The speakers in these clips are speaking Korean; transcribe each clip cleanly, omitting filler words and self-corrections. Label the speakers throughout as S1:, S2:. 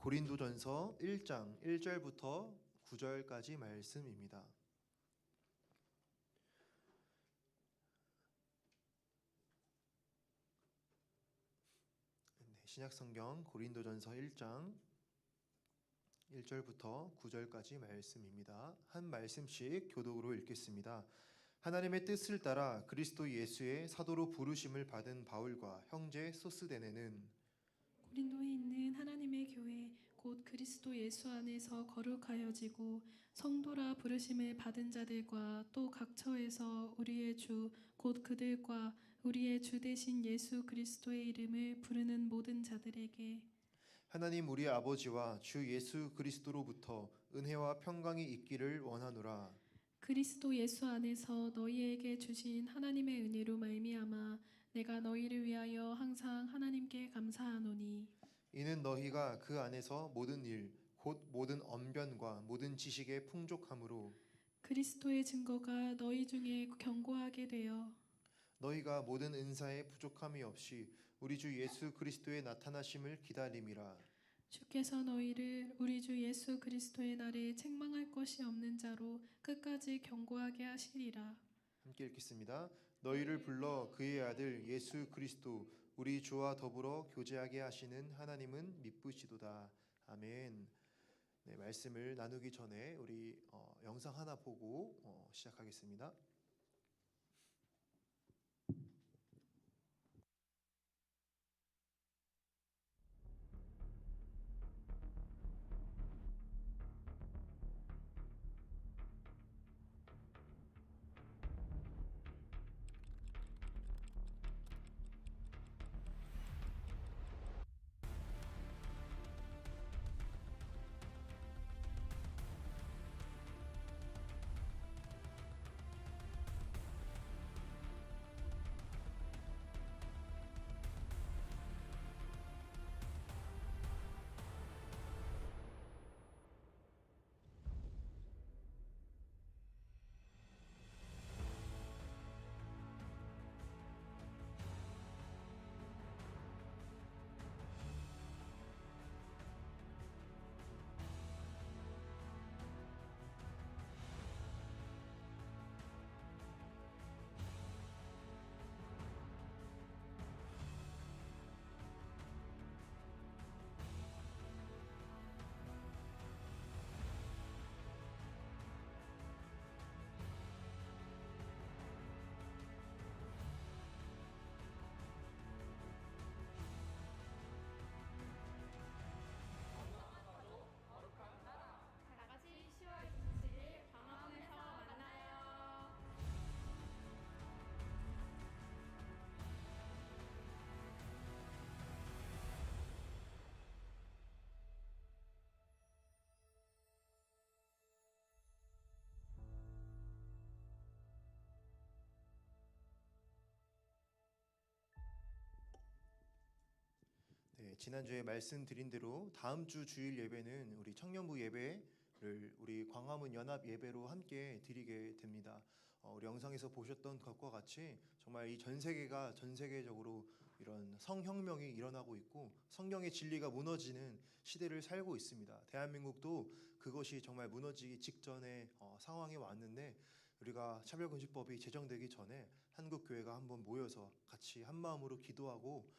S1: 고린도전서 1장 1절부터 9절까지 말씀입니다. 신약성경 고린도전서 1장 1절부터 9절까지 말씀입니다. 한 말씀씩 교독으로 읽겠습니다. 하나님의 뜻을 따라 그리스도 예수의 사도로 부르심을 받은 바울과 형제 소스데네는
S2: 고린도에 있는 하나님의 교회 곧 그리스도 예수 안에서 거룩하여지고 성도라 부르심을 받은 자들과 또 각처에서 우리의 주 곧 그들과 우리의 주 되신 예수 그리스도의 이름을 부르는 모든 자들에게
S1: 하나님 우리 아버지와 주 예수 그리스도로부터 은혜와 평강이 있기를 원하노라.
S2: 그리스도 예수 안에서 너희에게 주신 하나님의 은혜로 말미암아 내가 너희를 위하여 항상 하나님께 감사하노니
S1: 이는 너희가 그 안에서 모든 일 곧 모든 언변과 모든 지식의 풍족함으로
S2: 그리스도의 증거가 너희 중에 견고하게 되어
S1: 너희가 모든 은사에 부족함이 없이 우리 주 예수 그리스도의 나타나심을 기다림이라.
S2: 주께서 너희를 우리 주 예수 그리스도의 날에 책망할 것이 없는 자로 끝까지 견고하게 하시리라.
S1: 함께 읽겠습니다. 너희를 불러 그의 아들 예수 그리스도 우리 주와 더불어 교제하게 하시는 하나님은 미쁘시도다. 아멘. 네, 말씀을 나누기 전에 우리 영상 하나 보고 시작하겠습니다.
S3: 다 같이 10월 27일 광화문에서 만나요.
S1: 네, 지난주에 말씀드린 대로 다음 주 주일 예배는 우리 청년부 예배를 우리 광화문 연합 예배로 함께 드리게 됩니다. 우리 영상에서 보셨던 것과 같이 정말 이 전 세계가 전 세계적으로 이런 성혁명이 일어나고 있고 성경의 진리가 무너지는 시대를 살고 있습니다. 대한민국도 그것이 정말 무너지기 직전의 상황에 왔는데 우리가 차별금지법이 제정되기 전에 한국교회가 한번 모여서 같이 한마음으로 기도하고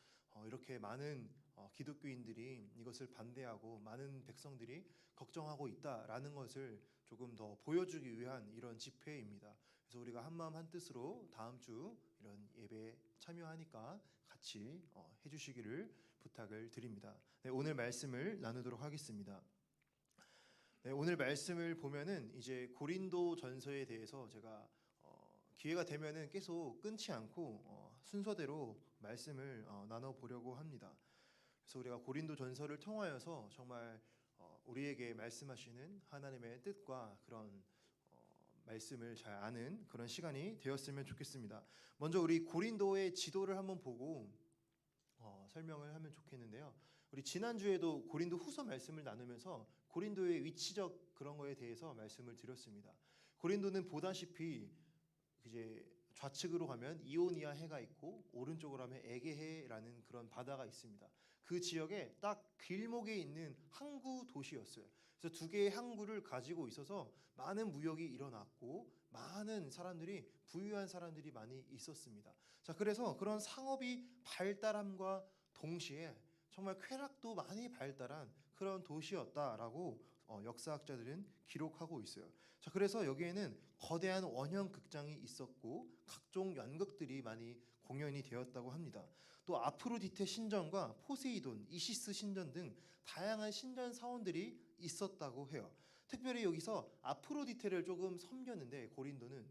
S1: 이렇게 많은 기독교인들이 이것을 반대하고 많은 백성들이 걱정하고 있다라는 것을 조금 더 보여주기 위한 이런 집회입니다. 그래서 우리가 한마음 한뜻으로 다음 주 이런 예배에 참여하니까 같이 해주시기를 부탁을 드립니다. 네, 오늘 말씀을 나누도록 하겠습니다. 네, 오늘 말씀을 보면은 이제 고린도 전서에 대해서 제가 기회가 되면은 계속 끊지 않고 순서대로 말씀을 나눠보려고 합니다. 그래서 우리가 고린도 전서를 통하여서 정말 우리에게 말씀하시는 하나님의 뜻과 그런 말씀을 잘 아는 그런 시간이 되었으면 좋겠습니다. 먼저 우리 고린도의 지도를 한번 보고 설명을 하면 좋겠는데요. 우리 지난주에도 고린도 후서 말씀을 나누면서 고린도의 위치적 그런 거에 대해서 말씀을 드렸습니다. 고린도는 보다시피 이제 좌측으로 가면 이오니아 해가 있고 오른쪽으로 하면 에게해라는 그런 바다가 있습니다. 그 지역에 딱 길목에 있는 항구 도시였어요. 그래서 두 개의 항구를 가지고 있어서 많은 무역이 일어났고 많은 사람들이 부유한 사람들이 많이 있었습니다. 자, 그래서 그런 상업이 발달함과 동시에 정말 쾌락도 많이 발달한 그런 도시였다라고 역사학자들은 기록하고 있어요. 자, 그래서 여기에는 거대한 원형 극장이 있었고 각종 연극들이 많이 공연이 되었다고 합니다. 또 아프로디테 신전과 포세이돈, 이시스 신전 등 다양한 신전 사원들이 있었다고 해요. 특별히 여기서 아프로디테를 조금 섬겼는데 고린도는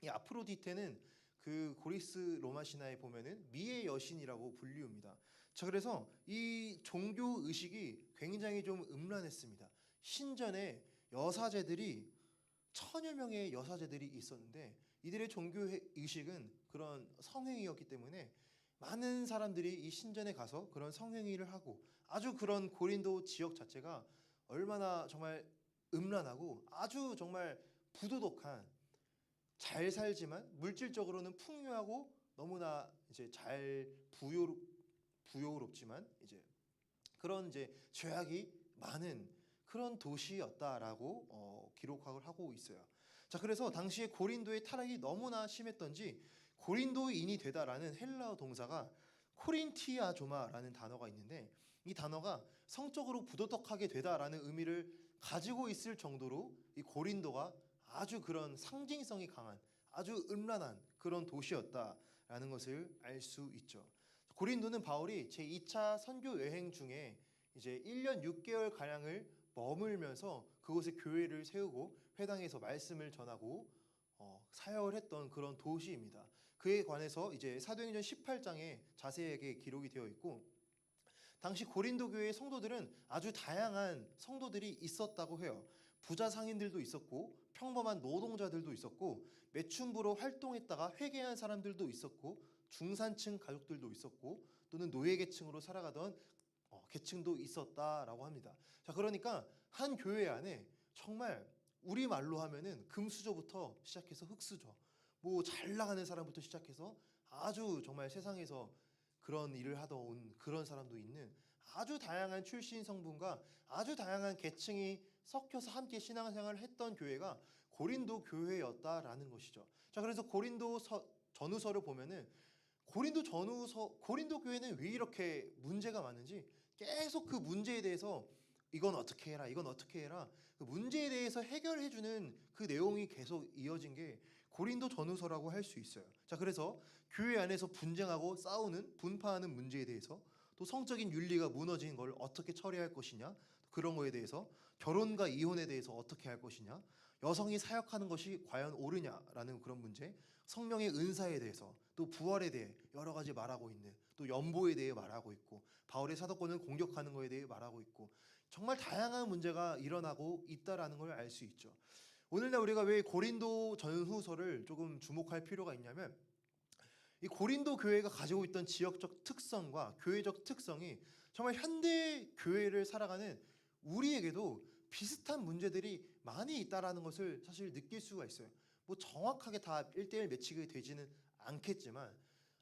S1: 이 아프로디테는 그 고리스 로마 신화에 보면은 미의 여신이라고 불리웁니다. 자, 그래서 이 종교 의식이 굉장히 좀 음란했습니다. 신전에 여사제들이 1000여 명의 여사제들이 있었는데 이들의 종교 의식은 그런 성행위였기 때문에 많은 사람들이 이 신전에 가서 그런 성행위를 하고 아주 그런 고린도 지역 자체가 얼마나 정말 음란하고 아주 정말 부도덕한 잘 살지만 물질적으로는 풍요하고 너무나 이제 잘 부요롭지만 이제 그런 이제 죄악이 많은 그런 도시였다라고 기록을 하고 있어요. 자, 그래서 당시에 고린도의 타락이 너무나 심했던지 고린도인이 되다라는 헬라어 동사가 코린티아조마라는 단어가 있는데 이 단어가 성적으로 부도덕하게 되다라는 의미를 가지고 있을 정도로 이 고린도가 아주 그런 상징성이 강한 아주 음란한 그런 도시였다라는 것을 알 수 있죠. 고린도는 바울이 제2차 선교 여행 중에 이제 1년 6개월 가량을 머물면서 그곳에 교회를 세우고 회당에서 말씀을 전하고 사역을 했던 그런 도시입니다. 그에 관해서 이제 사도행전 18장에 자세하게 기록이 되어 있고 당시 고린도 교회의 성도들은 아주 다양한 성도들이 있었다고 해요. 부자 상인들도 있었고 평범한 노동자들도 있었고 매춘부로 활동했다가 회개한 사람들도 있었고 중산층 가족들도 있었고 또는 노예계층으로 살아가던 계층도 있었다라고 합니다. 자, 그러니까 한 교회 안에 정말 우리 말로 하면은 금수저부터 시작해서 흙수저, 뭐 잘 나가는 사람부터 시작해서 아주 정말 세상에서 그런 일을 하다 온 그런 사람도 있는 아주 다양한 출신 성분과 아주 다양한 계층이 섞여서 함께 신앙생활을 했던 교회가 고린도 교회였다라는 것이죠. 자, 그래서 고린도 전후서를 보면은 고린도 교회는 왜 이렇게 문제가 많은지 계속 그 문제에 대해서 이건 어떻게 해라, 이건 어떻게 해라, 그 문제에 대해서 해결해주는 그 내용이 계속 이어진 게 고린도 전후서라고 할 수 있어요. 자, 그래서 교회 안에서 분쟁하고 싸우는 분파하는 문제에 대해서 또 성적인 윤리가 무너진 걸 어떻게 처리할 것이냐, 그런 거에 대해서 결혼과 이혼에 대해서 어떻게 할 것이냐, 여성이 사역하는 것이 과연 옳으냐라는 그런 문제, 성령의 은사에 대해서 또 부활에 대해 여러 가지 말하고 있는 또 연보에 대해 말하고 있고 바울의 사도권을 공격하는 것에 대해 말하고 있고 정말 다양한 문제가 일어나고 있다라는 걸 알 수 있죠. 오늘날 우리가 왜 고린도 전후서를 조금 주목할 필요가 있냐면 이 고린도 교회가 가지고 있던 지역적 특성과 교회적 특성이 정말 현대 교회를 살아가는 우리에게도 비슷한 문제들이 많이 있다라는 것을 사실 느낄 수가 있어요. 뭐 정확하게 다 1대1 매치가 되지는 않겠지만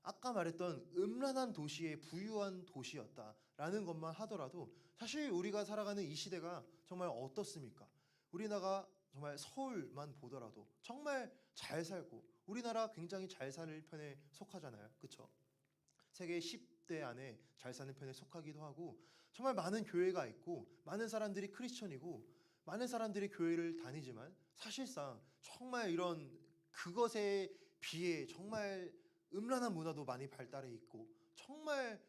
S1: 아까 말했던 음란한 도시의 부유한 도시였다라는 것만 하더라도 사실 우리가 살아가는 이 시대가 정말 어떻습니까? 우리나라가 정말 서울만 보더라도 정말 잘 살고 우리나라 굉장히 잘 사는 편에 속하잖아요. 그렇죠? 세계 10대 안에 잘 사는 편에 속하기도 하고 정말 많은 교회가 있고 많은 사람들이 크리스천이고 많은 사람들이 교회를 다니지만 사실상 정말 이런 그것에 비해 정말 음란한 문화도 많이 발달해 있고 정말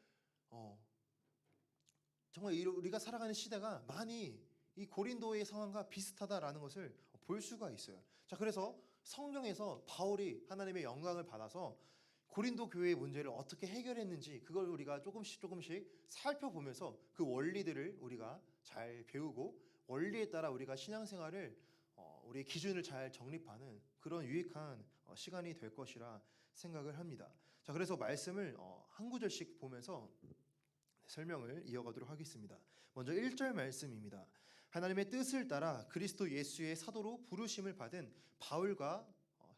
S1: 우리가 살아가는 시대가 많이 이 고린도의 상황과 비슷하다라는 것을 볼 수가 있어요. 자, 그래서 성경에서 바울이 하나님의 영광을 받아서 고린도 교회의 문제를 어떻게 해결했는지 그걸 우리가 조금씩 살펴보면서 그 원리들을 우리가 잘 배우고 원리에 따라 우리가 신앙생활을 우리의 기준을 잘 정립하는 그런 유익한 시간이 될 것이라 생각을 합니다. 자, 그래서 말씀을 한 구절씩 보면서 설명을 이어가도록 하겠습니다. 먼저 1절 말씀입니다. 하나님의 뜻을 따라 그리스도 예수의 사도로 부르심을 받은 바울과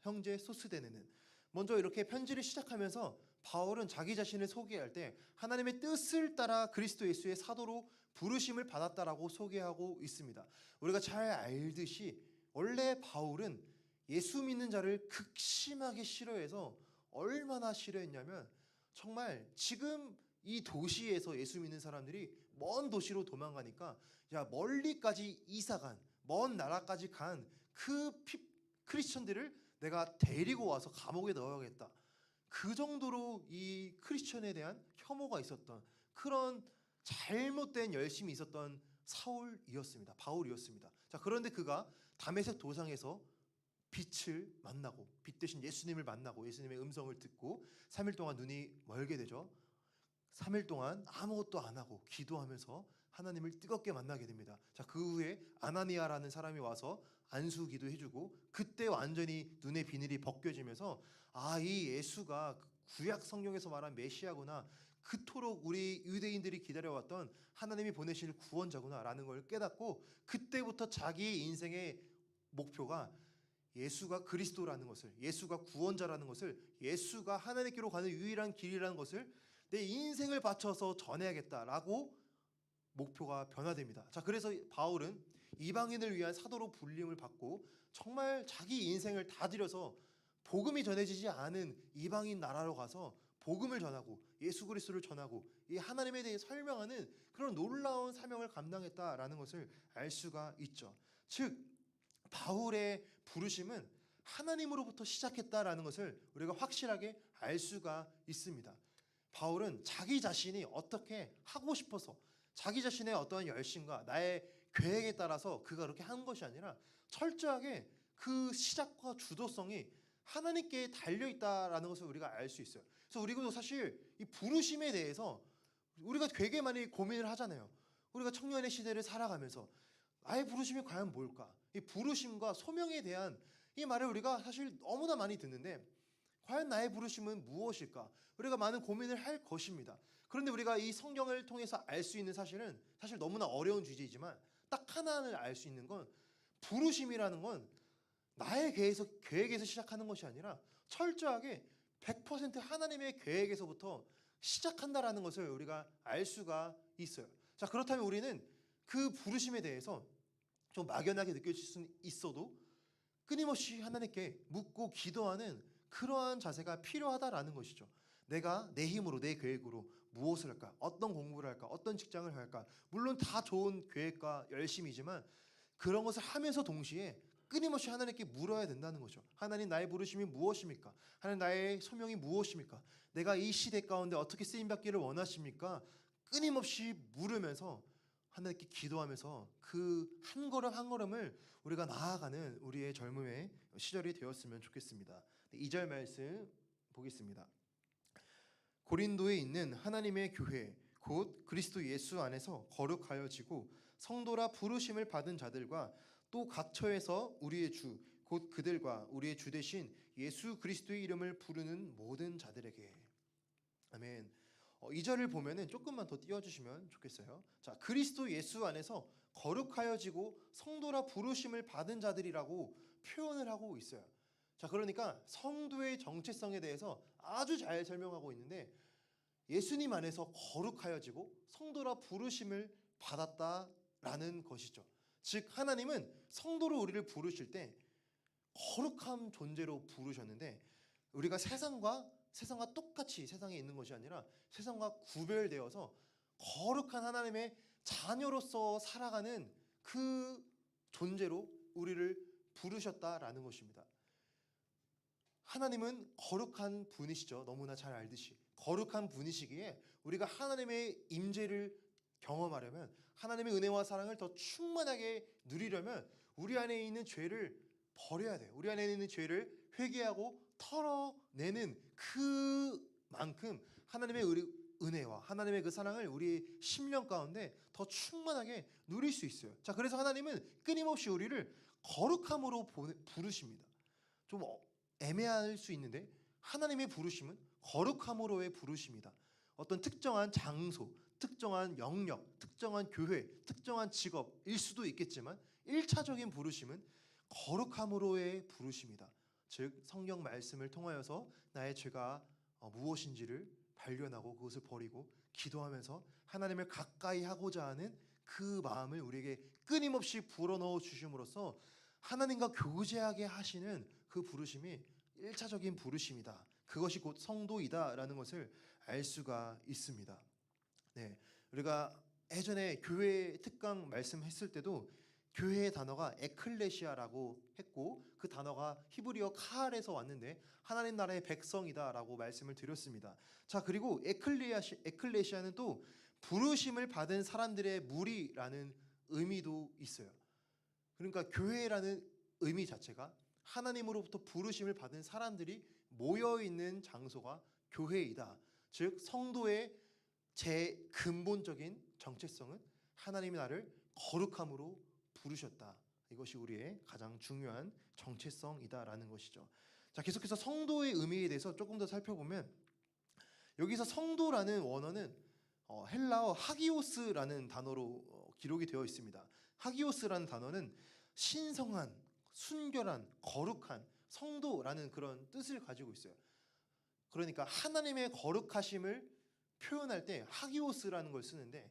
S1: 형제 소스데네는 먼저 이렇게 편지를 시작하면서 바울은 자기 자신을 소개할 때 하나님의 뜻을 따라 그리스도 예수의 사도로 부르심을 받았다라고 소개하고 있습니다. 우리가 잘 알듯이 원래 바울은 예수 믿는 자를 극심하게 싫어해서 얼마나 싫어했냐면 정말 지금 이 도시에서 예수 믿는 사람들이 먼 도시로 도망가니까 야 멀리까지 이사간 먼 나라까지 간 그 크리스천들을 내가 데리고 와서 감옥에 넣어야겠다. 그 정도로 이 크리스천에 대한 혐오가 있었던 그런 잘못된 열심이 있었던 사울이었습니다. 바울이었습니다. 자, 그런데 그가 다메섹 도상에서 빛을 만나고 빛 대신 예수님을 만나고 예수님의 음성을 듣고 3일 동안 눈이 멀게 되죠. 3일 동안 아무것도 안 하고 기도하면서 하나님을 뜨겁게 만나게 됩니다. 자, 그 후에 아나니아라는 사람이 와서 안수 기도해주고 그때 완전히 눈의 비늘이 벗겨지면서 아, 이 예수가 구약 성경에서 말한 메시아구나. 그토록 우리 유대인들이 기다려왔던 하나님이 보내실 구원자구나라는 걸 깨닫고 그때부터 자기 인생의 목표가 예수가 그리스도라는 것을, 예수가 구원자라는 것을, 예수가 하나님께로 가는 유일한 길이라는 것을 내 인생을 바쳐서 전해야겠다라고 목표가 변화됩니다. 자, 그래서 바울은 이방인을 위한 사도로 불림을 받고 정말 자기 인생을 다 들여서 복음이 전해지지 않은 이방인 나라로 가서 복음을 전하고 예수 그리스도를 전하고 이 하나님에 대해 설명하는 그런 놀라운 사명을 감당했다라는 것을 알 수가 있죠. 즉 바울의 부르심은 하나님으로부터 시작했다라는 것을 우리가 확실하게 알 수가 있습니다. 바울은 자기 자신이 어떻게 하고 싶어서 자기 자신의 어떠한 열심과 나의 계획에 따라서 그가 그렇게 한 것이 아니라 철저하게 그 시작과 주도성이 하나님께 달려있다라는 것을 우리가 알 수 있어요. 그래서 우리도 사실 이 부르심에 대해서 우리가 되게 많이 고민을 하잖아요. 우리가 청년의 시대를 살아가면서 나의 부르심이 과연 뭘까? 이 부르심과 소명에 대한 이 말을 우리가 사실 너무나 많이 듣는데 과연 나의 부르심은 무엇일까? 우리가 많은 고민을 할 것입니다. 그런데 우리가 이 성경을 통해서 알 수 있는 사실은 사실 너무나 어려운 주제이지만 딱 하나를 알 수 있는 건 부르심이라는 건 나의 계획에서 시작하는 것이 아니라 철저하게 100% 하나님의 계획에서부터 시작한다라는 것을 우리가 알 수가 있어요. 자, 그렇다면 우리는 그 부르심에 대해서 좀 막연하게 느껴질 수 있어도 끊임없이 하나님께 묻고 기도하는 그러한 자세가 필요하다라는 것이죠. 내가 내 힘으로 내 계획으로 무엇을 할까? 어떤 공부를 할까? 어떤 직장을 할까? 물론 다 좋은 계획과 열심이지만 그런 것을 하면서 동시에 끊임없이 하나님께 물어야 된다는 거죠. 하나님 나의 부르심이 무엇입니까? 하나님 나의 소명이 무엇입니까? 내가 이 시대 가운데 어떻게 쓰임받기를 원하십니까? 끊임없이 물으면서 하나님께 기도하면서 그 한 걸음 한 걸음을 우리가 나아가는 우리의 젊음의 시절이 되었으면 좋겠습니다. 2절 말씀 보겠습니다. 고린도에 있는 하나님의 교회 곧 그리스도 예수 안에서 거룩하여지고 성도라 부르심을 받은 자들과 또 각 처에서 우리의 주 곧 그들과 우리의 주 대신 예수 그리스도의 이름을 부르는 모든 자들에게. 아멘. 2절을 보면은 조금만 더 띄워주시면 좋겠어요. 자, 그리스도 예수 안에서 거룩하여지고 성도라 부르심을 받은 자들이라고 표현을 하고 있어요. 자, 그러니까 성도의 정체성에 대해서 아주 잘 설명하고 있는데 예수님 안에서 거룩하여지고 성도라 부르심을 받았다라는 것이죠. 즉 하나님은 성도로 우리를 부르실 때 거룩한 존재로 부르셨는데 우리가 세상과 똑같이 세상에 있는 것이 아니라 세상과 구별되어서 거룩한 하나님의 자녀로서 살아가는 그 존재로 우리를 부르셨다라는 것입니다. 하나님은 거룩한 분이시죠. 너무나 잘 알듯이 거룩한 분이시기에 우리가 하나님의 임재를 경험하려면 하나님의 은혜와 사랑을 더 충만하게 누리려면 우리 안에 있는 죄를 버려야 돼요. 우리 안에 있는 죄를 회개하고 털어내는 그만큼 하나님의 은혜와 하나님의 그 사랑을 우리 심령 가운데 더 충만하게 누릴 수 있어요. 자, 그래서 하나님은 끊임없이 우리를 거룩함으로 부르십니다. 좀 애매할 수 있는데 하나님의 부르심은 거룩함으로의 부르심이다. 어떤 특정한 장소, 특정한 영역, 특정한 교회, 특정한 직업일 수도 있겠지만 1차적인 부르심은 거룩함으로의 부르심이다. 즉 성경 말씀을 통하여서 나의 죄가 무엇인지를 발견하고 그것을 버리고 기도하면서 하나님을 가까이 하고자 하는 그 마음을 우리에게 끊임없이 불어넣어 주심으로써 하나님과 교제하게 하시는 그 부르심이 1차적인 부르심이다. 그것이 곧 성도이다라는 것을 알 수가 있습니다. 네, 우리가 예전에 교회 특강 말씀했을 때도 교회의 단어가 에클레시아라고 했고 그 단어가 히브리어 카알에서 왔는데 하나님 나라의 백성이다라고 말씀을 드렸습니다. 자, 그리고 에클레시아는 또 부르심을 받은 사람들의 무리라는 의미도 있어요. 그러니까 교회라는 의미 자체가 하나님으로부터 부르심을 받은 사람들이 모여 있는 장소가 교회이다. 즉 성도의 제 근본적인 정체성은 하나님이 나를 거룩함으로 부르셨다. 이것이 우리의 가장 중요한 정체성이다라는 것이죠. 자, 계속해서 성도의 의미에 대해서 조금 더 살펴보면 여기서 성도라는 원어는 헬라어 하기오스라는 단어로 기록이 되어 있습니다. 하기오스라는 단어는 신성한, 순결한, 거룩한 성도라는 그런 뜻을 가지고 있어요. 그러니까 하나님의 거룩하심을 표현할 때 하기오스라는 걸 쓰는데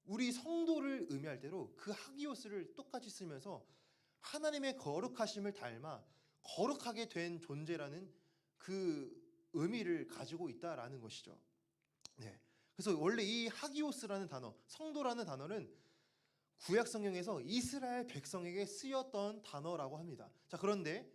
S1: 우리 성도를 의미할 때로 그 하기오스를 똑같이 쓰면서 하나님의 거룩하심을 닮아 거룩하게 된 존재라는 그 의미를 가지고 있다라는 것이죠. 네. 그래서 원래 이 하기오스라는 단어, 성도라는 단어는 구약 성경에서 이스라엘 백성에게 쓰였던 단어라고 합니다. 자, 그런데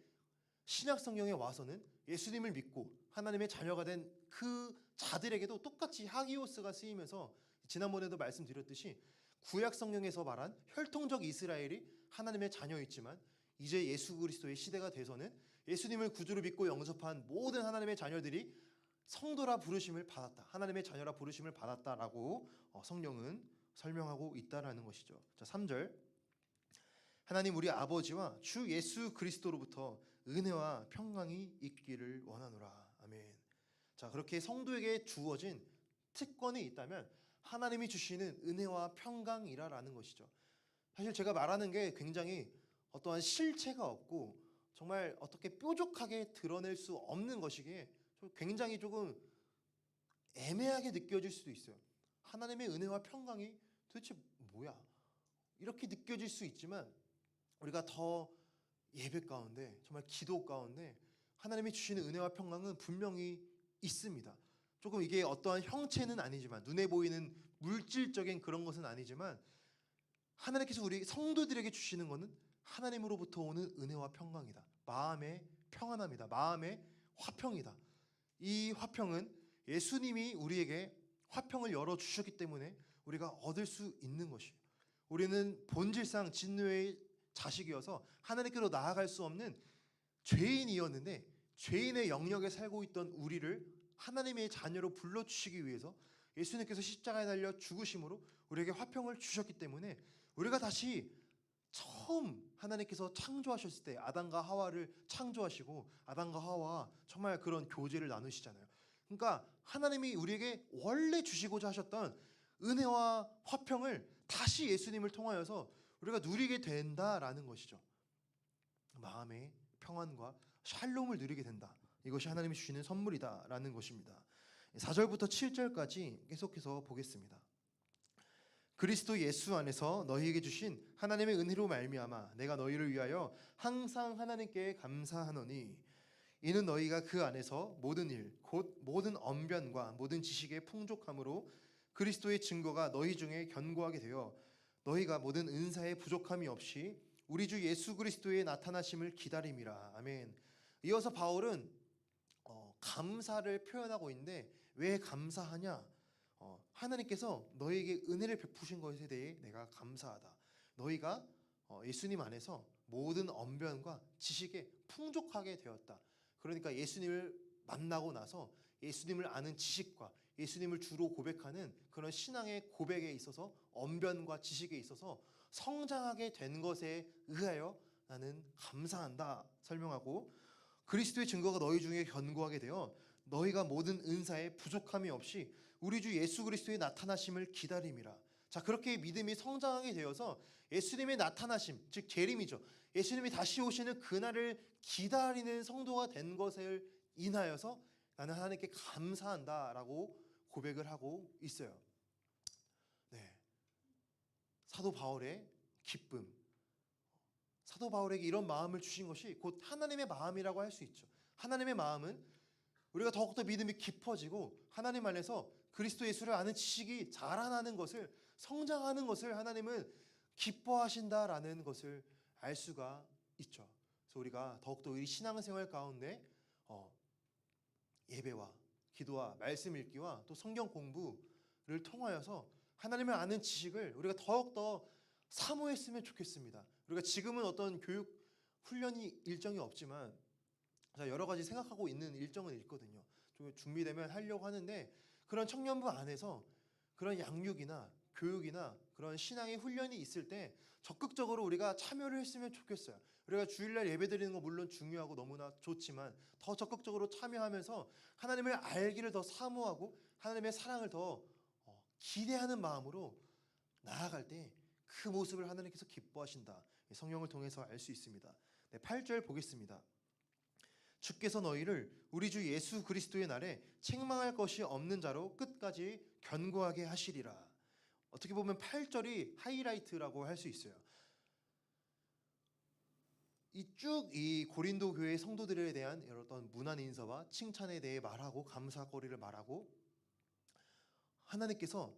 S1: 신약 성경에 와서는 예수님을 믿고 하나님의 자녀가 된 그 자들에게도 똑같이 하기오스가 쓰이면서 지난번에도 말씀드렸듯이 구약 성경에서 말한 혈통적 이스라엘이 하나님의 자녀였지만 이제 예수 그리스도의 시대가 돼서는 예수님을 구주로 믿고 영접한 모든 하나님의 자녀들이 성도라 부르심을 받았다. 하나님의 자녀라 부르심을 받았다라고 성경은 설명하고 있다라는 것이죠. 자, 3절. 하나님 우리 아버지와 주 예수 그리스도로부터 은혜와 평강이 있기를 원하노라. 아멘. 자, 그렇게 성도에게 주어진 특권이 있다면 하나님이 주시는 은혜와 평강이라는 것이죠. 사실 제가 말하는 게 굉장히 어떠한 실체가 없고 정말 어떻게 뾰족하게 드러낼 수 없는 것이기에 굉장히 조금 애매하게 느껴질 수도 있어요. 하나님의 은혜와 평강이 도대체 뭐야? 이렇게 느껴질 수 있지만 우리가 더 예배 가운데 정말 기도 가운데 하나님이 주시는 은혜와 평강은 분명히 있습니다. 조금 이게 어떠한 형체는 아니지만 눈에 보이는 물질적인 그런 것은 아니지만 하나님께서 우리 성도들에게 주시는 것은 하나님으로부터 오는 은혜와 평강이다. 마음의 평안함이다. 마음의 화평이다. 이 화평은 예수님이 우리에게 화평을 열어주셨기 때문에 우리가 얻을 수 있는 것이에요. 우리는 본질상 진노의 자식이어서 하나님께로 나아갈 수 없는 죄인이었는데 죄인의 영역에 살고 있던 우리를 하나님의 자녀로 불러주시기 위해서 예수님께서 십자가에 달려 죽으심으로 우리에게 화평을 주셨기 때문에 우리가 다시 처음 하나님께서 창조하셨을 때 아담과 하와를 창조하시고 아담과 하와와 정말 그런 교제를 나누시잖아요. 그러니까 하나님이 우리에게 원래 주시고자 하셨던 은혜와 화평을 다시 예수님을 통하여서 우리가 누리게 된다라는 것이죠. 마음의 평안과 샬롬을 누리게 된다. 이것이 하나님이 주시는 선물이다라는 것입니다. 4절부터 7절까지 계속해서 보겠습니다. 그리스도 예수 안에서 너희에게 주신 하나님의 은혜로 말미암아 내가 너희를 위하여 항상 하나님께 감사하노니 이는 너희가 그 안에서 모든 일 곧 모든 언변과 모든 지식의 풍족함으로 그리스도의 증거가 너희 중에 견고하게 되어 너희가 모든 은사의 부족함이 없이 우리 주 예수 그리스도의 나타나심을 기다림이라. 아멘. 이어서 바울은 감사를 표현하고 있는데 왜 감사하냐? 하나님께서 너희에게 은혜를 베푸신 것에 대해 내가 감사하다. 너희가 예수님 안에서 모든 언변과 지식에 풍족하게 되었다. 그러니까 예수님을 만나고 나서 예수님을 아는 지식과 예수님을 주로 고백하는 그런 신앙의 고백에 있어서 언변과 지식에 있어서 성장하게 된 것에 의하여 나는 감사한다 설명하고 그리스도의 증거가 너희 중에 견고하게 되어 너희가 모든 은사에 부족함이 없이 우리 주 예수 그리스도의 나타나심을 기다림이라. 자, 그렇게 믿음이 성장하게 되어서 예수님의 나타나심, 즉 재림이죠. 예수님이 다시 오시는 그날을 기다리는 성도가 된 것을 인하여서 나는 하나님께 감사한다라고 고백을 하고 있어요. 네, 사도 바울의 기쁨, 사도 바울에게 이런 마음을 주신 것이 곧 하나님의 마음이라고 할 수 있죠. 하나님의 마음은 우리가 더욱더 믿음이 깊어지고 하나님 안에서 그리스도 예수를 아는 지식이 자라나는 것을, 성장하는 것을 하나님은 기뻐하신다라는 것을 알 수가 있죠. 그래서 우리가 더욱더 우리 신앙생활 가운데 예배와 기도와 말씀 읽기와 또 성경 공부를 통하여서 하나님을 아는 지식을 우리가 더욱더 사모했으면 좋겠습니다. 우리가 지금은 어떤 교육 훈련이 일정이 없지만 여러 가지 생각하고 있는 일정은 있거든요. 좀 준비되면 하려고 하는데 그런 청년부 안에서 그런 양육이나 교육이나 그런 신앙의 훈련이 있을 때 적극적으로 우리가 참여를 했으면 좋겠어요. 우리가 주일날 예배드리는 거 물론 중요하고 너무나 좋지만 더 적극적으로 참여하면서 하나님을 알기를 더 사모하고 하나님의 사랑을 더 기대하는 마음으로 나아갈 때 그 모습을 하나님께서 기뻐하신다. 성령을 통해서 알 수 있습니다. 네, 8절 보겠습니다. 주께서 너희를 우리 주 예수 그리스도의 날에 책망할 것이 없는 자로 끝까지 견고하게 하시리라. 어떻게 보면 8절이 하이라이트라고 할 수 있어요. 이 고린도 교회 성도들에 대한 어떤 문안 인사와 칭찬에 대해 말하고 감사거리를 말하고 하나님께서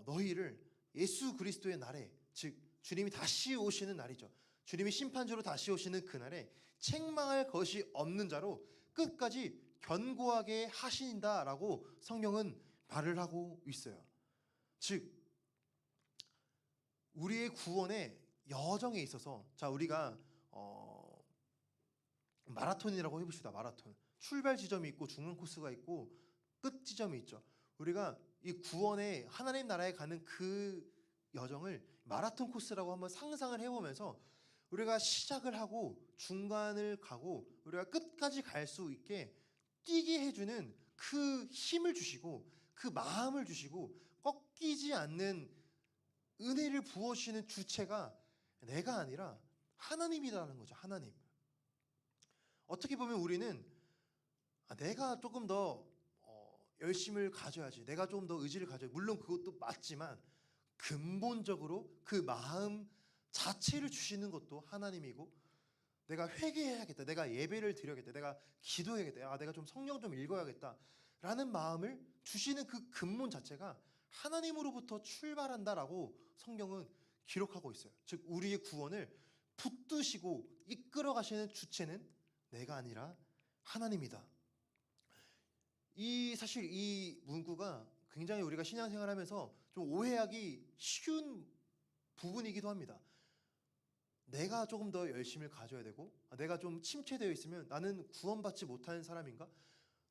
S1: 너희를 예수 그리스도의 날에, 즉 주님이 다시 오시는 날이죠. 주님이 심판주로 다시 오시는 그날에 책망할 것이 없는 자로 끝까지 견고하게 하신다라고 성경은 말을 하고 있어요. 즉 우리의 구원의 여정에 있어서 우리가 마라톤이라고 해봅시다. 마라톤. 출발 지점이 있고 중간 코스가 있고 끝 지점이 있죠. 우리가 이 구원의 하나님 나라에 가는 그 여정을 마라톤 코스라고 한번 상상을 해보면서 우리가 시작을 하고 중간을 가고 우리가 끝까지 갈 수 있게 뛰게 해주는 그 힘을 주시고 그 마음을 주시고 꺾이지 않는 은혜를 부어주시는 주체가 내가 아니라 하나님이라는 거죠. 하나님. 어떻게 보면 우리는 내가 조금 더 열심을 가져야지, 내가 조금 더 의지를 가져야지, 물론 그것도 맞지만 근본적으로 그 마음 자체를 주시는 것도 하나님이고, 내가 회개해야겠다, 내가 예배를 드려야겠다, 내가 기도해야겠다, 내가 좀 성경 좀 읽어야겠다 라는 마음을 주시는 그 근본 자체가 하나님으로부터 출발한다라고 성경은 기록하고 있어요. 즉 우리의 구원을 붙드시고 이끌어 가시는 주체는 내가 아니라 하나님이다. 사실 이 문구가 굉장히 우리가 신앙생활하면서 좀 오해하기 쉬운 부분이기도 합니다. 내가 조금 더 열심을 가져야 되고, 내가 좀 침체되어 있으면 나는 구원받지 못하는 사람인가?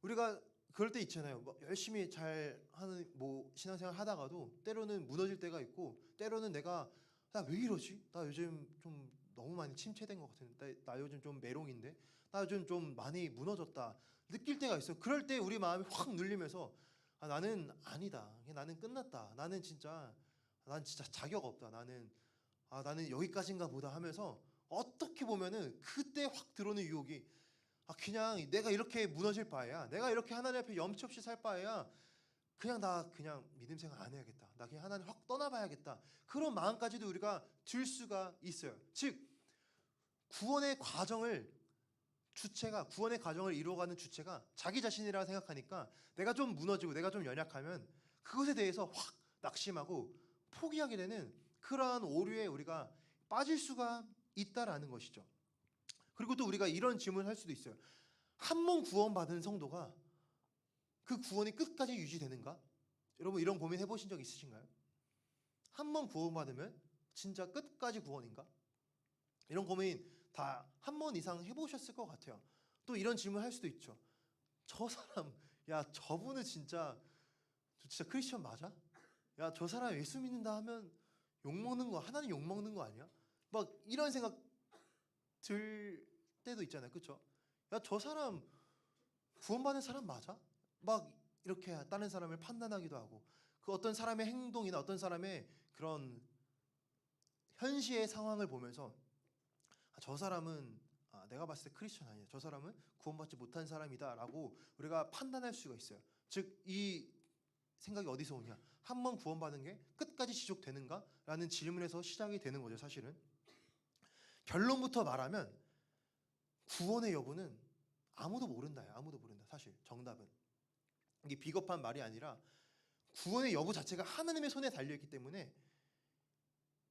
S1: 우리가 그럴 때 있잖아요. 열심히 잘 하는 신앙생활 하다가도 때로는 무너질 때가 있고, 때로는 나 왜 이러지? 나 요즘 좀 너무 많이 침체된 것 같은데, 나 요즘 좀 메롱인데, 나 요즘 좀 많이 무너졌다 느낄 때가 있어요. 그럴 때 우리 마음이 확 눌리면서 나는 아니다, 나는 끝났다, 난 진짜 자격 없다, 나는 여기까지인가 보다 하면서 어떻게 보면은 그때 확 들어오는 유혹이 그냥 내가 이렇게 무너질 바에야, 내가 이렇게 하나님 앞에 염치 없이 살 바에야 그냥 믿음 생활 안 해야겠다, 나 그냥 하나님 확 떠나봐야겠다, 그런 마음까지도 우리가 들 수가 있어요. 즉 구원의 과정을 이루어가는 주체가 자기 자신이라 생각하니까 내가 좀 무너지고 내가 좀 연약하면 그것에 대해서 확 낙심하고 포기하게 되는 그러한 오류에 우리가 빠질 수가 있다라는 것이죠. 그리고 또 우리가 이런 질문을 할 수도 있어요. 한 번 구원받은 성도가 그 구원이 끝까지 유지되는가? 여러분 이런 고민 해보신 적 있으신가요? 한 번 구원받으면 진짜 끝까지 구원인가? 이런 고민 다 한 번 이상 해보셨을 것 같아요. 또 이런 질문 할 수도 있죠. 저 사람, 저분은 진짜 크리스천 맞아? 저 사람 예수 믿는다 하면 욕먹는 거, 하나님 욕먹는 거 아니야? 막 이런 생각 들 때도 있잖아요. 그렇죠? 저 사람 구원받은 사람 맞아? 막 이렇게 다른 사람을 판단하기도 하고, 그 어떤 사람의 행동이나 어떤 사람의 그런 현시의 상황을 보면서 저 사람은 내가 봤을 때 크리스천 아니야. 저 사람은 구원받지 못한 사람이다라고 우리가 판단할 수가 있어요. 즉 이 생각이 어디서 오냐? 한 번 구원받은 게 끝까지 지속되는가? 라는 질문에서 시작이 되는 거죠, 사실은. 결론부터 말하면 구원의 여부는 아무도 모른다요. 아무도 모른다. 사실 정답은. 이게 비겁한 말이 아니라 구원의 여부 자체가 하나님의 손에 달려있기 때문에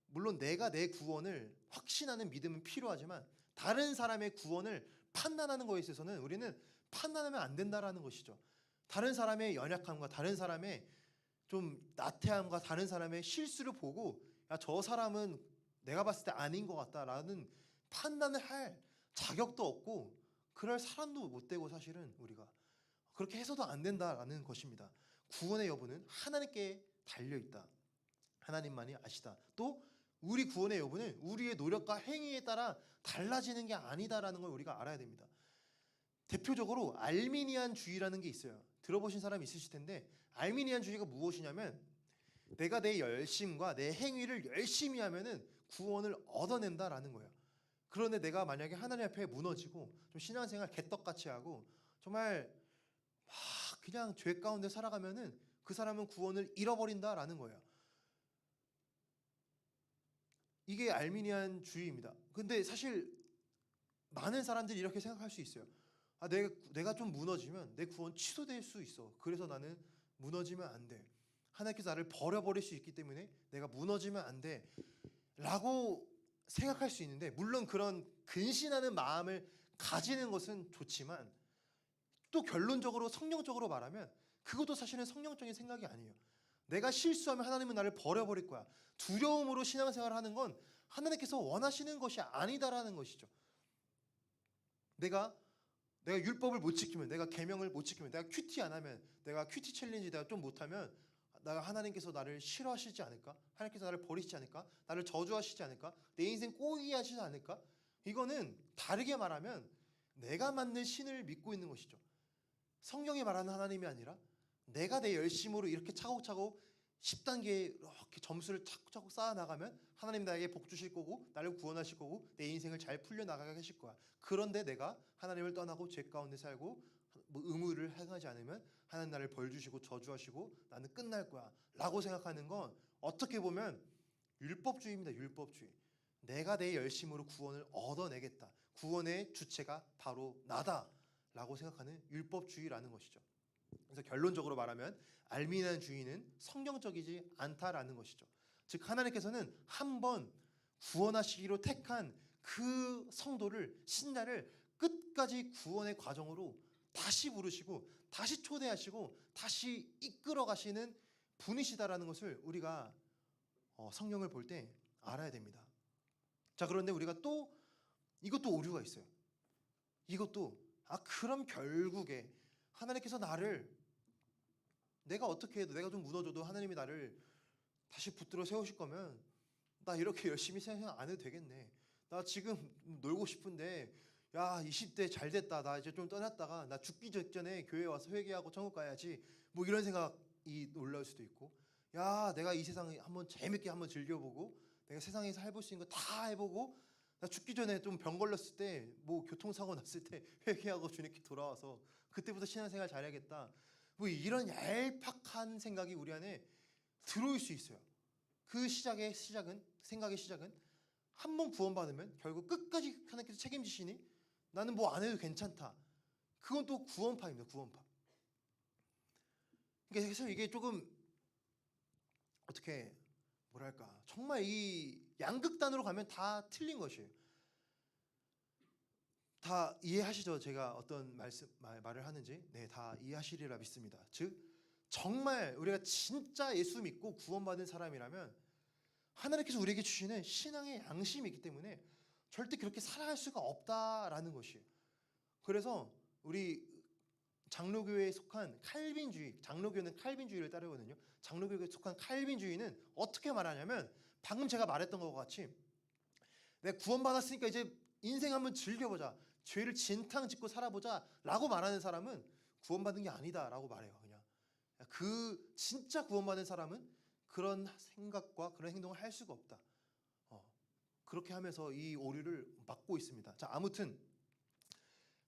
S1: 물론 내가 내 구원을 확신하는 믿음은 필요하지만 다른 사람의 구원을 판단하는 것에 있어서는 우리는 판단하면 안 된다라는 것이죠. 다른 사람의 연약함과 다른 사람의 좀 나태함과 다른 사람의 실수를 보고 야, 저 사람은 내가 봤을 때 아닌 것 같다라는 판단을 할 자격도 없고 그럴 사람도 못 되고 사실은 우리가 그렇게 해서도 안 된다라는 것입니다. 구원의 여부는 하나님께 달려있다. 하나님만이 아시다. 또 우리 구원의 여부는 우리의 노력과 행위에 따라 달라지는 게 아니다라는 걸 우리가 알아야 됩니다. 대표적으로 알미니안주의라는 게 있어요. 들어보신 사람 있으실 텐데 알미니안주의가 무엇이냐면 내가 내 열심과 내 행위를 열심히 하면은 구원을 얻어낸다라는 거예요. 그런데 내가 만약에 하나님 앞에 무너지고 좀 신앙생활 개떡같이 하고 정말 막 그냥 죄 가운데 살아가면은 그 사람은 구원을 잃어버린다라는 거예요. 이게 알미니안주의입니다. 근데 사실 많은 사람들이 이렇게 생각할 수 있어요. 아, 내가 좀 무너지면 내 구원 취소될 수 있어. 그래서 나는 무너지면 안 돼. 하나님께서 나를 버려버릴 수 있기 때문에 내가 무너지면 안 돼. 라고 생각할 수 있는데 물론 그런 근신하는 마음을 가지는 것은 좋지만 또 결론적으로 성령적으로 말하면 그것도 사실은 성령적인 생각이 아니에요. 내가 실수하면 하나님은 나를 버려버릴 거야. 두려움으로 신앙생활을 하는 건 하나님께서 원하시는 것이 아니다라는 것이죠. 내가 율법을 못 지키면, 내가 계명을 못 지키면, 내가 큐티 안 하면, 내가 큐티 챌린지 내가 좀 못하면 내가 하나님께서 나를 싫어하시지 않을까? 하나님께서 나를 버리시지 않을까? 나를 저주하시지 않을까? 내 인생 꼬이게 하시지 않을까? 이거는 다르게 말하면 내가 만든 신을 믿고 있는 것이죠. 성경이 말하는 하나님이 아니라 내가 내 열심으로 이렇게 차곡차곡 10단계 이렇게 점수를 차곡차곡 쌓아 나가면 하나님 나에게 복 주실 거고 나를 구원하실 거고 내 인생을 잘 풀려 나가게 하실 거야. 그런데 내가 하나님을 떠나고 죄 가운데 살고 뭐 의무를 행하지 않으면 하나님 나를 벌 주시고 저주하시고 나는 끝날 거야 라고 생각하는 건 어떻게 보면 율법주의입니다. 율법주의. 내가 내 열심으로 구원을 얻어내겠다. 구원의 주체가 바로 나다 라고 생각하는 율법주의라는 것이죠. 그래서 결론적으로 말하면 알미니안주의는 성경적이지 않다라는 것이죠. 즉 하나님께서는 한 번 구원하시기로 택한 그 성도를 신자를 끝까지 구원의 과정으로 다시 부르시고 다시 초대하시고 다시 이끌어 가시는 분이시다라는 것을 우리가 성경을 볼 때 알아야 됩니다. 자, 그런데 우리가 또 이것도 오류가 있어요. 이것도 그럼 결국에 하나님께서 나를 내가 어떻게 해도 내가 좀 무너져도 하나님이 나를 다시 붙들어 세우실 거면 나 이렇게 열심히 생각 안 해도 되겠네. 나 지금 놀고 싶은데 야 20대 잘 됐다. 나 이제 좀 떠났다가 나 죽기 직전에 교회 와서 회개하고 천국 가야지. 뭐 이런 생각이 올라올 수도 있고 야 내가 이 세상 한번 재밌게 한번 즐겨보고 내가 세상에서 해볼 수 있는 거 다 해보고 나 죽기 전에 좀 병 걸렸을 때 뭐 교통사고 났을 때 회개하고 주님께 돌아와서 그때부터 신앙생활 잘해야겠다. 뭐 이런 얄팍한 생각이 우리 안에 들어올 수 있어요. 그 생각의 시작은 한 번 구원받으면 결국 끝까지 하나님께서 책임지시니 나는 뭐 안 해도 괜찮다. 그건 또 구원파입니다. 구원파. 그래서 이게 조금 어떻게 뭐랄까 정말 이 양극단으로 가면 다 틀린 것이에요. 다 이해하시죠? 제가 어떤 말을 하는지 다 이해하시리라 믿습니다. 즉 정말 우리가 진짜 예수 믿고 구원받은 사람이라면 하나님께서 우리에게 주시는 신앙의 양심이 있기 때문에 절대 그렇게 살아갈 수가 없다라는 것이에요. 그래서 우리 장로교회에 속한 칼빈주의, 장로교는 칼빈주의를 따르거든요. 장로교회에 속한 칼빈주의는 어떻게 말하냐면 방금 제가 말했던 것과 같이 내가 구원받았으니까 이제 인생 한번 즐겨보자. 죄를 진탕 짓고 살아보자 라고 말하는 사람은 구원받은 게 아니다 라고 말해요. 그냥 그 진짜 구원받은 사람은 그런 생각과 그런 행동을 할 수가 없다. 그렇게 하면서 이 오류를 막고 있습니다. 자, 아무튼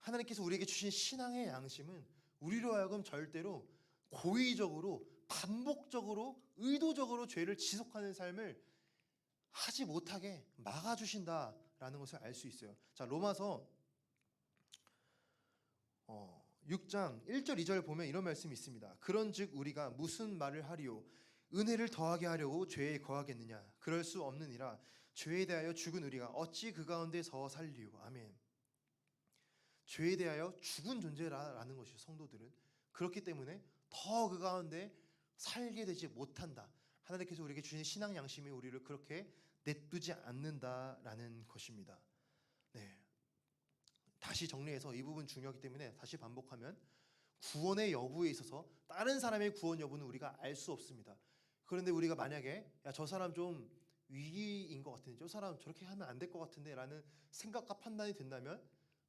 S1: 하나님께서 우리에게 주신 신앙의 양심은 우리로 하여금 절대로 고의적으로 반복적으로 의도적으로 죄를 지속하는 삶을 하지 못하게 막아주신다라는 것을 알 수 있어요. 자, 로마서 6장 1절 2절 보면 이런 말씀이 있습니다. 그런즉 우리가 무슨 말을 하리요? 은혜를 더하게 하려고 죄에 거하겠느냐? 그럴 수 없느니라. 죄에 대하여 죽은 우리가 어찌 그 가운데서 살리요? 아멘. 죄에 대하여 죽은 존재라는 것이죠. 성도들은 그렇기 때문에 더 그 가운데 살게 되지 못한다. 하나님께서 우리에게 주신 신앙 양심이 우리를 그렇게 내두지 않는다라는 것입니다. 네. 다시 정리해서 이 부분 중요하기 때문에 다시 반복하면 구원의 여부에 있어서 다른 사람의 구원 여부는 우리가 알 수 없습니다. 그런데 우리가 만약에 야, 저 사람 좀 위기인 것 같은데 저 사람 저렇게 하면 안 될 것 같은데 라는 생각과 판단이 든다면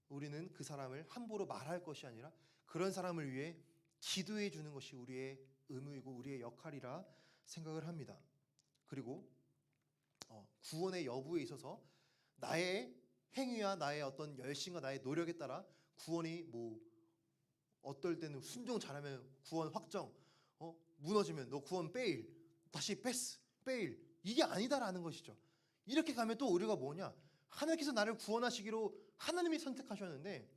S1: 우리는 그 사람을 함부로 말할 것이 아니라 그런 사람을 위해 기도해 주는 것이 우리의 의무이고 우리의 역할이라 생각을 합니다. 그리고 구원의 여부에 있어서 나의 행위와 나의 어떤 열심과 나의 노력에 따라 구원이 뭐 어떨 때는 순종 잘하면 구원 확정, 무너지면 너 구원 페일, 다시 패스, 페일, 이게 아니다라는 것이죠. 이렇게 가면 또 우리가 뭐냐? 하나님께서 나를 구원하시기로 하나님이 선택하셨는데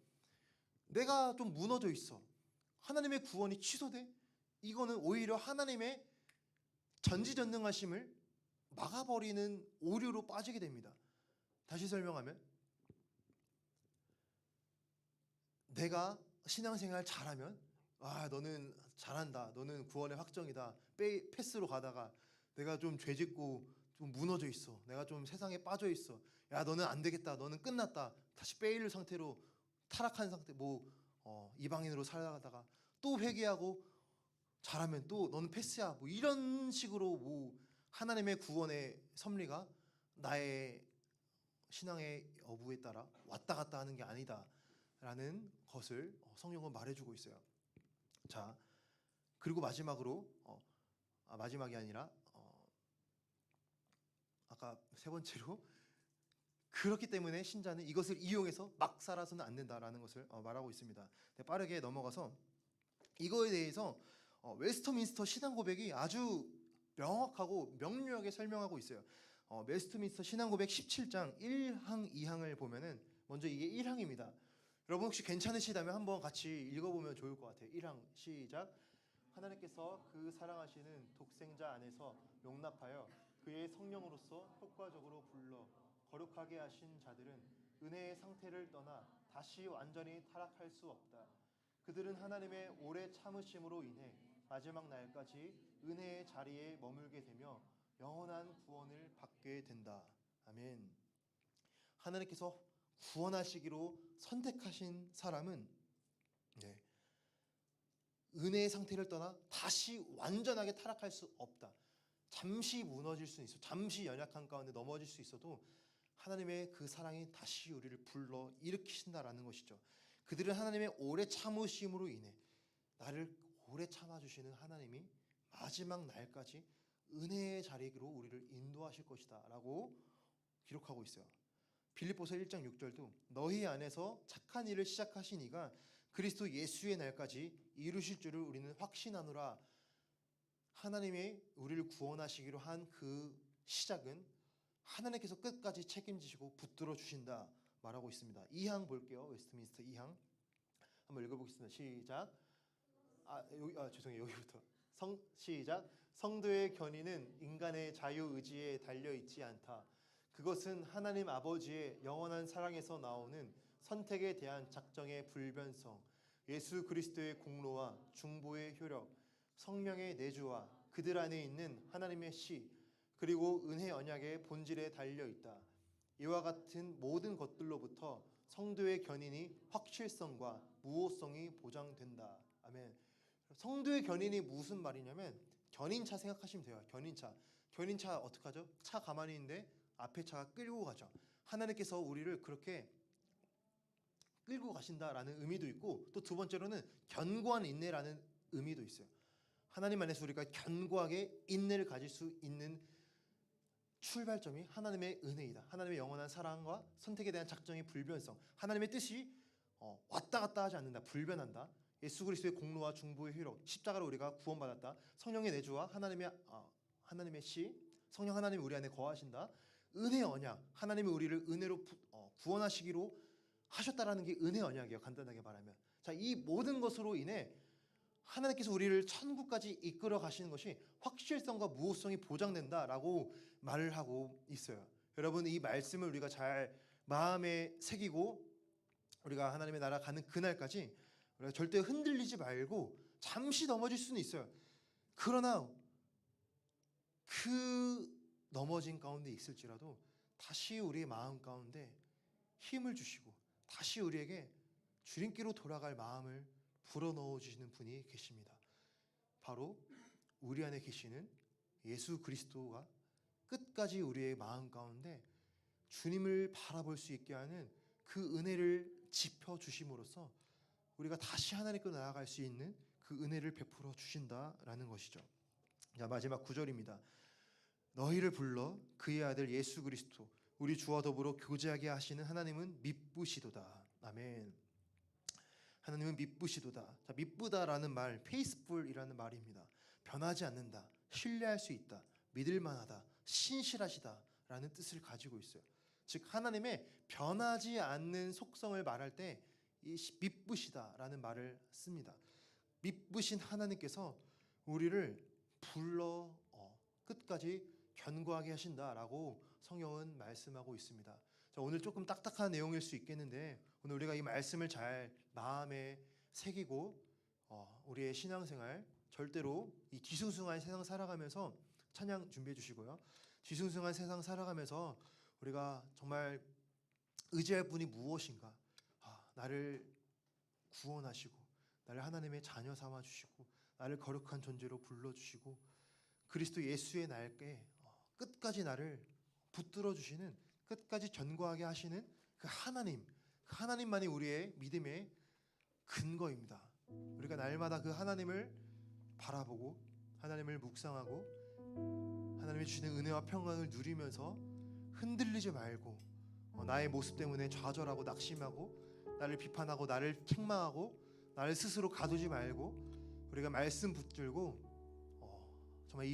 S1: 내가 좀 무너져 있어. 하나님의 구원이 취소돼? 이거는 오히려 하나님의 전지전능하심을 막아버리는 오류로 빠지게 됩니다. 다시 설명하면 내가 신앙생활 잘하면 너는 잘한다. 너는 구원의 확정이다. 패스로 가다가 내가 좀 죄짓고 좀 무너져 있어. 내가 좀 세상에 빠져 있어. 야, 너는 안 되겠다. 너는 끝났다. 다시 페일 상태로 타락한 상태 이방인으로 살아가다가 또 회개하고 잘하면 또 너는 패스야. 이런 식으로 하나님의 구원의 섭리가 나의 신앙의 여부에 따라 왔다 갔다 하는 게 아니다라는 것을 성경은 말해주고 있어요. 자, 그리고 마지막으로 마지막이 아니라 아까 세 번째로 그렇기 때문에 신자는 이것을 이용해서 막 살아서는 안 된다라는 것을 말하고 있습니다. 네, 빠르게 넘어가서 이거에 대해서 웨스트민스터 신앙 고백이 아주 명확하고 명료하게 설명하고 있어요. 웨스트민스터 신앙 고백 17장 1항 2항을 보면은 먼저 이게 1항입니다. 여러분 혹시 괜찮으시다면 한번 같이 읽어보면 좋을 것 같아요. 1항 시작. 하나님께서 그 사랑하시는 독생자 안에서 용납하여 그의 성령으로서 효과적으로 불러 거룩하게 하신 자들은 은혜의 상태를 떠나 다시 완전히 타락할 수 없다. 그들은 하나님의 오래 참으심으로 인해 마지막 날까지 은혜의 자리에 머물게 되며 영원한 구원을 받게 된다. 아멘. 하나님께서 구원하시기로 선택하신 사람은 은혜의 상태를 떠나 다시 완전하게 타락할 수 없다. 잠시 무너질 수 있어. 잠시 연약한 가운데 넘어질 수 있어도 하나님의 그 사랑이 다시 우리를 불러 일으키신다라는 것이죠. 그들은 하나님의 오래 참으심으로 인해 나를 오래 참아주시는 하나님이 마지막 날까지 은혜의 자리로 우리를 인도하실 것이다 라고 기록하고 있어요. 빌립보서 1장 6절도 너희 안에서 착한 일을 시작하신 이가 그리스도 예수의 날까지 이루실 줄을 우리는 확신하노라. 하나님이 우리를 구원하시기로 한 그 시작은 하나님께서 끝까지 책임지시고 붙들어 주신다 말하고 있습니다. 2항 볼게요. 웨스트민스터 2항 한번 읽어보겠습니다. 시작. 죄송해요. 여기부터 시작. 성도의 견인은 인간의 자유의지에 달려있지 않다. 그것은 하나님 아버지의 영원한 사랑에서 나오는 선택에 대한 작정의 불변성, 예수 그리스도의 공로와 중보의 효력, 성령의 내주와 그들 안에 있는 하나님의 시, 그리고 은혜 언약의 본질에 달려있다. 이와 같은 모든 것들로부터 성도의 견인이 확실성과 무호성이 보장된다. 아멘. 성도의 견인이 무슨 말이냐면 견인차 생각하시면 돼요. 견인차 어떻게 하죠? 차 가만히 있는데 앞에 차가 끌고 가죠. 하나님께서 우리를 그렇게 끌고 가신다라는 의미도 있고 또 두 번째로는 견고한 인내라는 의미도 있어요. 하나님 안에서 우리가 견고하게 인내를 가질 수 있는 출발점이 하나님의 은혜이다. 하나님의 영원한 사랑과 선택에 대한 작정의 불변성, 하나님의 뜻이 왔다 갔다 하지 않는다. 불변한다. 예수 그리스도의 공로와 중보의 희로 십자가로 우리가 구원받았다. 성령의 내주와 하나님의 씨 성령 하나님이 우리 안에 거하신다. 은혜 언약 하나님이 우리를 은혜로 구원하시기로 하셨다라는 게 은혜 언약이에요. 간단하게 말하면 자, 이 모든 것으로 인해 하나님께서 우리를 천국까지 이끌어 가시는 것이 확실성과 무호성이 보장된다라고 말을 하고 있어요. 여러분 이 말씀을 우리가 잘 마음에 새기고 우리가 하나님의 나라 가는 그날까지 우리가 절대 흔들리지 말고 잠시 넘어질 수는 있어요. 그러나 그 넘어진 가운데 있을지라도 다시 우리의 마음 가운데 힘을 주시고 다시 우리에게 주님께로 돌아갈 마음을 불어넣어 주시는 분이 계십니다. 바로 우리 안에 계시는 예수 그리스도가 끝까지 우리의 마음 가운데 주님을 바라볼 수 있게 하는 그 은혜를 짚어 주심으로써 우리가 다시 하나님께 나아갈 수 있는 그 은혜를 베풀어 주신다라는 것이죠. 자, 마지막 9절입니다. 너희를 불러 그의 아들 예수 그리스도 우리 주와 더불어 교제하게 하시는 하나님은 미쁘시도다. 아멘. 하나님은 미쁘시도다. 자, 미쁘다라는 말, 페이스풀이라는 말입니다. 변하지 않는다, 신뢰할 수 있다, 믿을 만하다, 신실하시다라는 뜻을 가지고 있어요. 즉 하나님의 변하지 않는 속성을 말할 때 이 미쁘시다라는 말을 씁니다. 미쁘신 하나님께서 우리를 불러 끝까지 견고하게 하신다라고 성경은 말씀하고 있습니다. 자, 오늘 조금 딱딱한 내용일 수 있겠는데 오늘 우리가 이 말씀을 잘 마음에 새기고 우리의 신앙생활 절대로 이 뒤숭숭한 세상 살아가면서 찬양 준비해 주시고요. 뒤숭숭한 세상 살아가면서 우리가 정말 의지할 분이 무엇인가? 나를 구원하시고 나를 하나님의 자녀 삼아 주시고 나를 거룩한 존재로 불러 주시고 그리스도 예수의 날개 끝까지 나를 붙들어 주시는 끝까지 견고하게 하시는 그 하나님만이 우리의 믿음의 근거입니다. 우리가 날마다 그 하나님을 바라보고 하나님을 묵상하고 하나님이 주시는 은혜와 평강을 누리면서 흔들리지 말고 나의 모습 때문에 좌절하고 낙심하고 나를 비판하고 나를 책망하고 나를 스스로 가두지 말고 우리가 말씀 붙들고